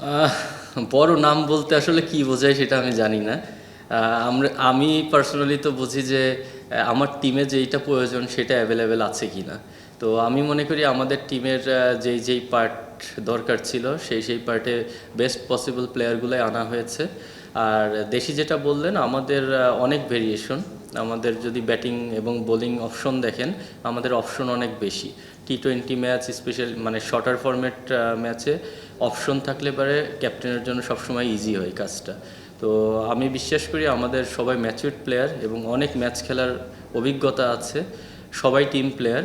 আহ, বড় নাম বলতে আসলে কি বোঝায় সেটা আমি জানি না। আমি পার্সোনালি তো বুঝি যে আমার টিমে যেইটা প্রয়োজন সেটা অ্যাভেলেবেল আছে কি না। তো আমি মনে করি আমাদের টিমের যেই পার্ট দরকার ছিল সেই পার্টে বেস্ট পসিবল প্লেয়ারগুলোই আনা হয়েছে। আর দেশি যেটা বললেন, আমাদের অনেক ভেরিয়েশন। আমাদের যদি ব্যাটিং এবং বোলিং অপশন দেখেন, আমাদের অপশন অনেক বেশি। টি-20 ম্যাচ স্পেশাল মানে শর্টার ফরম্যাট ম্যাচে অপশন থাকলে পারে ক্যাপ্টেনের জন্য সবসময় ইজি হয় কাজটা। তো আমি বিশ্বাস করি আমাদের সবাই ম্যাচিউরড প্লেয়ার এবং অনেক ম্যাচ খেলার অভিজ্ঞতা আছে। সবাই টিম প্লেয়ার।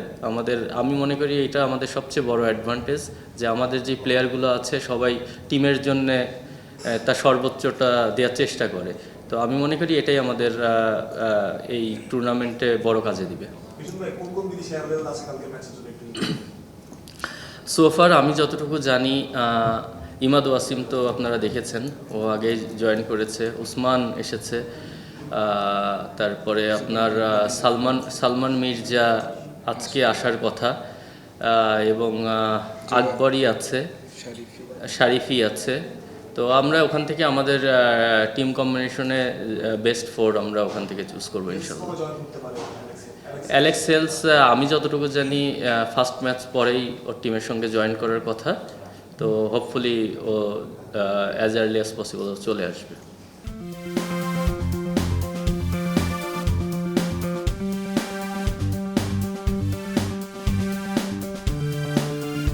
আমি মনে করি এটা আমাদের সবচেয়ে বড় অ্যাডভান্টেজ, যে আমাদের যে প্লেয়ারগুলো আছে সবাই টিমের জন্যে তার সর্বোচ্চটা দেওয়ার চেষ্টা করে। তো আমি মনে করি এটাই আমাদের এই টুর্নামেন্টে বড় কাজে দিবে। সোফার আমি যতটুকু জানি, ইমাদ ওয়াসিম তো আপনারা দেখেছেন, ও আগেই জয়েন করেছে। উসমান এসেছে, তারপরে আপনার সালমান মির্জা আজকে আসার কথা, এবং আকবরই আছে, শারিফি আছে। তো আমরা ওখান থেকে আমাদের টিম কম্বিনেশনে বেস্ট 4 আমরা ওখান থেকে চুজ করবো ইনশাল্লাহ। অ্যালেক্স সেলস আমি যতটুকু জানি ফার্স্ট ম্যাচ পরেই ওর টিমের সঙ্গে জয়েন করার কথা। তো হোপফুলি ও অ্যাজ আর্লি অ্যাজ পসিবল চলে আসবে।